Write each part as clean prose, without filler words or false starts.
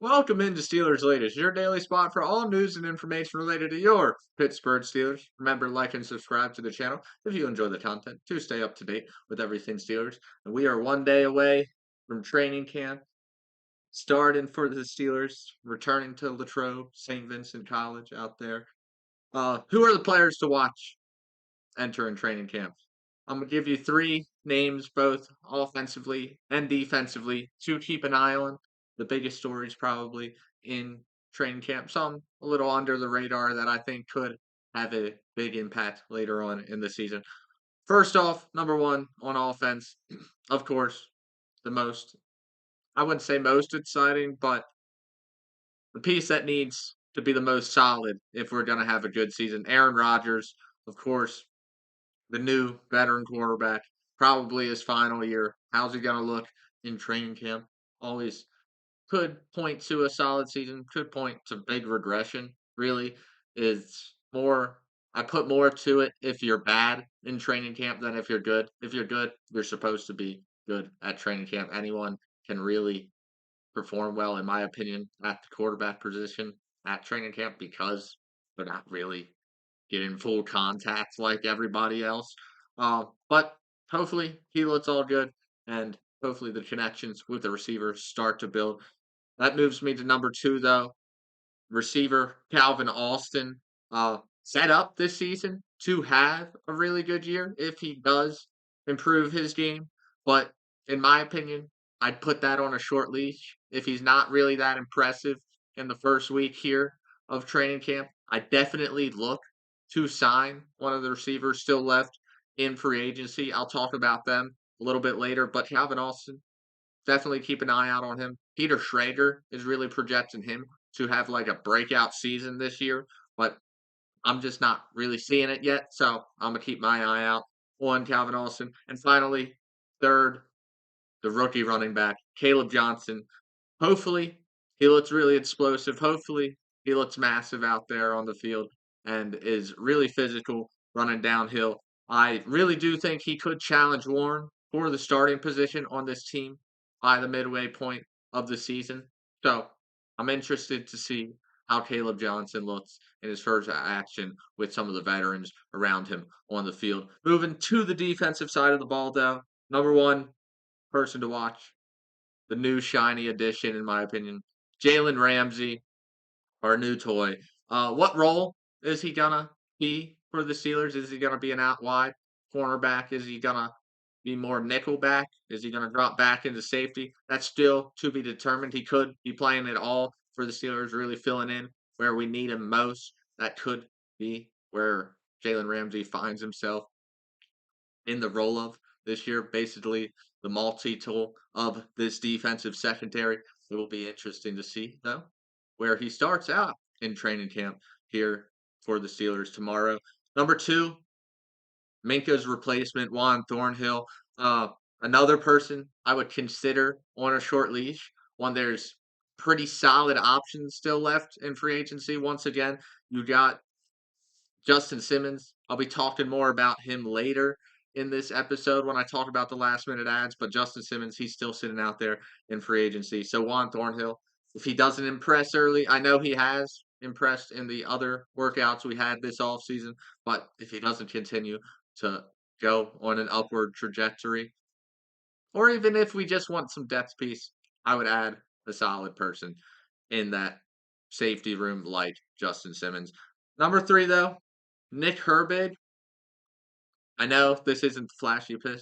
Welcome into Steelers Latest, your daily spot for all news and information related to your Pittsburgh Steelers. Remember, like and subscribe to the channel if you enjoy the content to stay up to date with everything Steelers. And we are one day away from training camp, starting for the Steelers, returning to Latrobe, St. Vincent College out there. Who are the players to watch entering training camp? I'm going to give you three names, both offensively and defensively, to keep an eye on. The biggest stories probably in training camp. Some a little under the radar that I think could have a big impact later on in the season. First off, number one on offense, of course, the most, I wouldn't say most exciting, but the piece that needs to be the most solid if we're going to have a good season. Aaron Rodgers, of course, the new veteran quarterback, probably his final year. How's he going to look in training camp? Always could point to a solid season, could point to big regression. Really, is more. I put more to it if you're bad in training camp than if you're good. If you're good, you're supposed to be good at training camp. Anyone can really perform well, in my opinion, at the quarterback position at training camp because they're not really get in full contact like everybody else. But hopefully he looks all good, and hopefully the connections with the receivers start to build. That moves me to number two, though. Receiver Calvin Austin, set up this season to have a really good year if he does improve his game. But in my opinion, I'd put that on a short leash. If he's not really that impressive in the first week here of training camp, I definitely look to sign one of the receivers still left in free agency. I'll talk about them a little bit later, but Calvin Austin, definitely keep an eye out on him. Peter Schrager is really projecting him to have like a breakout season this year, but I'm just not really seeing it yet. So I'm gonna keep my eye out on Calvin Austin. And finally, third, the rookie running back, Caleb Johnson. Hopefully he looks really explosive. Hopefully he looks massive out there on the field and is really physical running downhill. I really do think he could challenge Warren for the starting position on this team by the midway point of the season. So I'm interested to see how Caleb Johnson looks in his first action with some of the veterans around him on the field. Moving to the defensive side of the ball, though, number one person to watch, the new shiny addition, in my opinion, Jalen Ramsey, our new toy. What role is he gonna be for the Steelers? Is he gonna be an out wide cornerback? Is he gonna be more nickel back? Is he gonna drop back into safety? That's still to be determined. He could be playing it all for the Steelers, really filling in where we need him most. That could be where Jalen Ramsey finds himself in the role of this year, basically the multi-tool of this defensive secondary. It will be interesting to see, though, where he starts out in training camp here for the Steelers tomorrow. Number two, Minkah's replacement, Juan Thornhill. Uh, Another person I would consider on a short leash. One there's pretty solid options still left in free agency. Once again, you got Justin Simmons. I'll be talking more about him later in this episode when I talk about the last minute ads, but Justin Simmons, he's still sitting out there in free agency. So Juan Thornhill, if he doesn't impress early, I know he has impressed in the other workouts we had this offseason, but if he doesn't continue to go on an upward trajectory, or even if we just want some depth piece, I would add a solid person in that safety room like Justin Simmons. Number three, though, Nick Herbig. I know this isn't the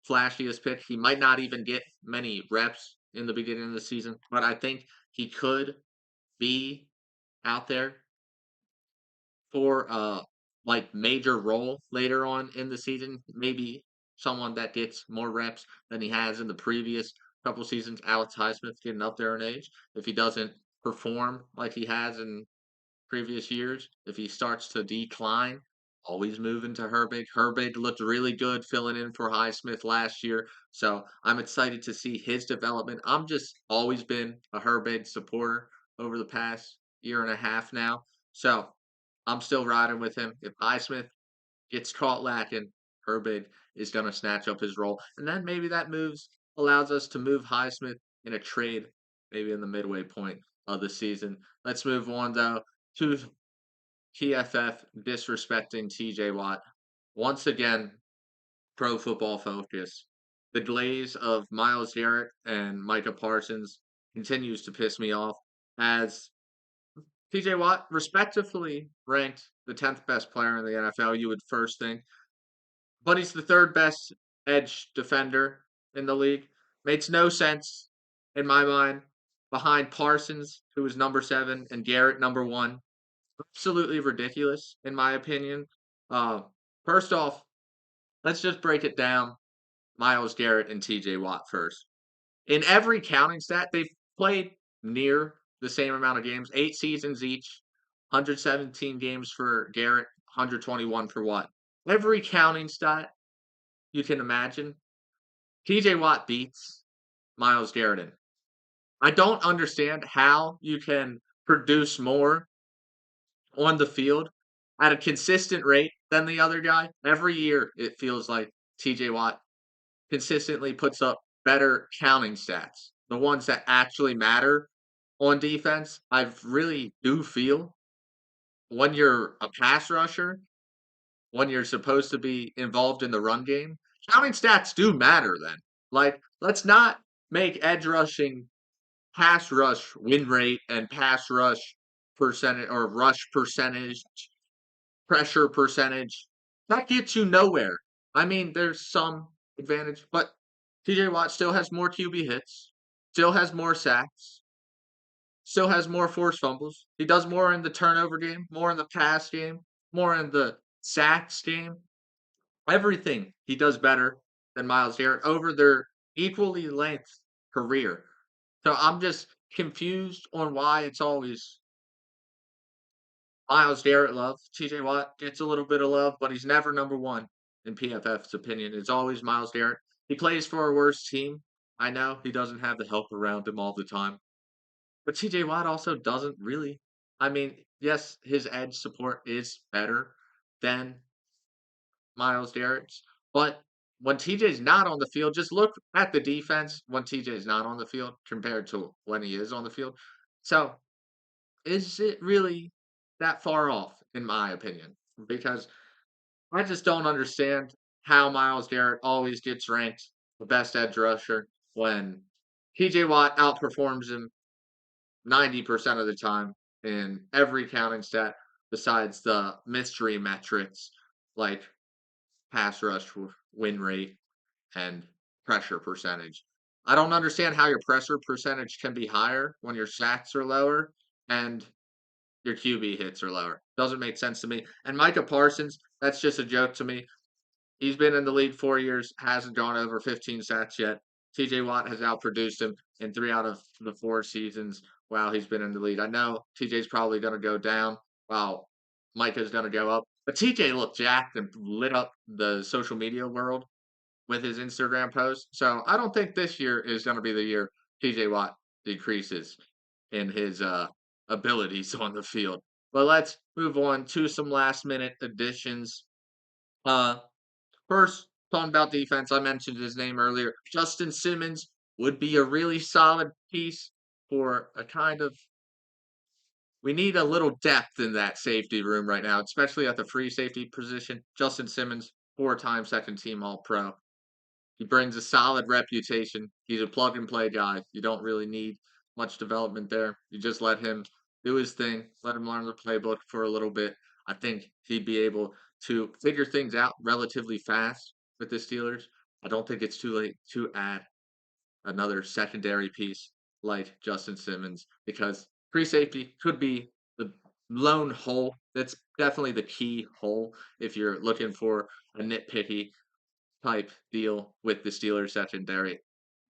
flashiest pick. He might not even get many reps in the beginning of the season, but I think he could be out there for a like major role later on in the season. Maybe someone that gets more reps than he has in the previous couple seasons. Alex Highsmith's getting up there in age. If he doesn't perform like he has in previous years, if he starts to decline, always moving to Herbig. Herbig looked really good filling in for Highsmith last year, so I'm excited to see his development. I'm just always been a Herbig supporter over the past year and a half now, so I'm still riding with him. If Highsmith gets caught lacking, Herbig is going to snatch up his role, and then maybe that moves allows us to move Highsmith in a trade maybe in the midway point of the season. Let's move on though to PFF disrespecting TJ Watt. Once again, Pro Football Focus. The glaze of Myles Garrett and Micah Parsons continues to piss me off as TJ Watt respectively ranked the 10th best player in the NFL, you would first think, but he's the third best edge defender in the league. Makes no sense in my mind. Behind Parsons, who is number 7, and Garrett number 1. Absolutely ridiculous, in my opinion. Uh, First off, let's just break it down. Myles Garrett and TJ Watt first. In every counting stat, they've played near the same amount of games, 8 seasons each, 117 games for Garrett, 121 for Watt. Every counting stat you can imagine, TJ Watt beats Myles Garrett in. I don't understand how you can produce more on the field at a consistent rate than the other guy. Every year, it feels like TJ Watt consistently puts up better counting stats, the ones that actually matter on defense. I really do feel when you're a pass rusher, when you're supposed to be involved in the run game, counting stats do matter then. Like, let's not make edge rushing pass rush win rate and pass rush percentage or rush percentage, pressure percentage. That gets you nowhere. I mean, there's some advantage, but TJ Watt still has more QB hits, still has more sacks, still has more forced fumbles. He does more in the turnover game, more in the pass game, more in the sacks game. Everything he does better than Myles Garrett over their equally length career. So I'm just confused on why it's always Myles Garrett love. TJ Watt gets a little bit of love, but he's never number 1 in PFF's opinion. It's always Myles Garrett. He plays for a worse team. I know he doesn't have the help around him all the time. But TJ Watt also doesn't really. I mean, yes, his edge support is better than Myles Garrett's, but when TJ's not on the field, just look at the defense when TJ's not on the field compared to when he is on the field. So, is it really that far off, in my opinion? Because I just don't understand how Myles Garrett always gets ranked the best edge rusher when TJ Watt outperforms him 90% of the time in every counting stat besides the mystery metrics like pass rush win rate and pressure percentage. I don't understand how your pressure percentage can be higher when your sacks are lower and your QB hits are lower. Doesn't make sense to me. And Micah Parsons, that's just a joke to me. He's been in the league 4 years, hasn't gone over 15 sacks yet. TJ Watt has outproduced him in 3 out of the 4 seasons while he's been in the league. I know TJ's probably going to go down while Micah's going to go up. But TJ looked jacked and lit up the social media world with his Instagram post. So I don't think this year is going to be the year TJ Watt decreases in his abilities on the field. But let's move on to some last minute additions. Uh, First, talking about defense, I mentioned his name earlier. Justin Simmons would be a really solid piece for a kind of. We need a little depth in that safety room right now, especially at the free safety position. Justin Simmons, 4-time second team All Pro. He brings a solid reputation. He's a plug and play guy. You don't really need much development there. You just let him do his thing, let him learn the playbook for a little bit. I think he'd be able to figure things out relatively fast with the Steelers. I don't think it's too late to add another secondary piece like Justin Simmons because free safety could be the lone hole. That's definitely the key hole if you're looking for a nitpicky type deal with the Steelers secondary.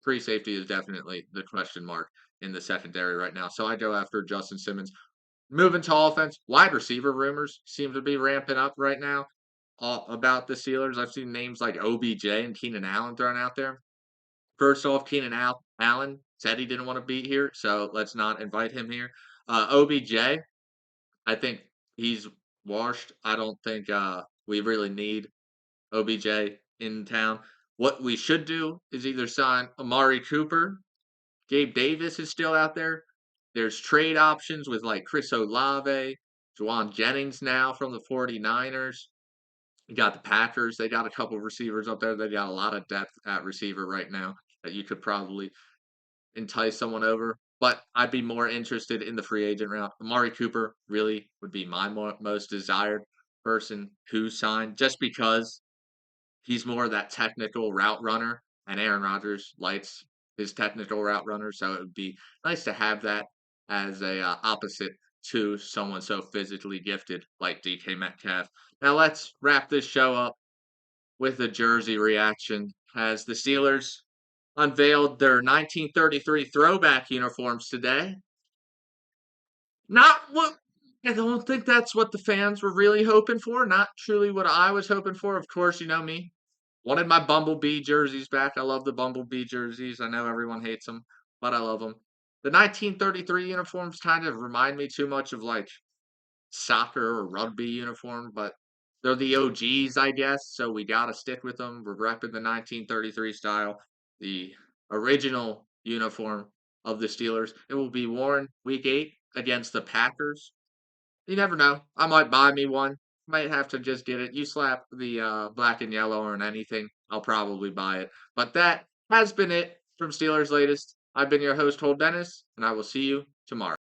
Free safety is definitely the question mark in the secondary right now. So I go after Justin Simmons. Moving to offense, wide receiver rumors seem to be ramping up right now about the Steelers. I've seen names like OBJ and Keenan Allen thrown out there. First off, Allen said he didn't want to be here, so let's not invite him here. OBJ, I think he's washed. I don't think we really need OBJ in town. What we should do is either sign Amari Cooper Gabe Davis is still out there. There's trade options with like Chris Olave, Juwan Jennings now from the 49ers. You got the Packers. They got a couple of receivers up there. They got a lot of depth at receiver right now that you could probably entice someone over. But I'd be more interested in the free agent route. Amari Cooper really would be my most desired person who signed just because he's more of that technical route runner, and Aaron Rodgers likes his technical route runner. So it would be nice to have that as a opposite to someone so physically gifted like DK Metcalf. Now let's wrap this show up with a jersey reaction as the Steelers unveiled their 1933 throwback uniforms today. Not what I don't think that's what the fans were really hoping for. Not truly what I was hoping for. Of course, you know me. Wanted my Bumblebee jerseys back. I love the Bumblebee jerseys. I know everyone hates them, but I love them. The 1933 uniforms kind of remind me too much of like soccer or rugby uniform, but they're the OGs, I guess. So we gotta stick with them. We're repping the 1933 style, the original uniform of the Steelers. It will be worn week 8 against the Packers. You never know. I might buy me one. Might have to just get it. You slap the black and yellow on anything, I'll probably buy it. But that has been it from Steelers Latest. I've been your host, Cole Denis, and I will see you tomorrow.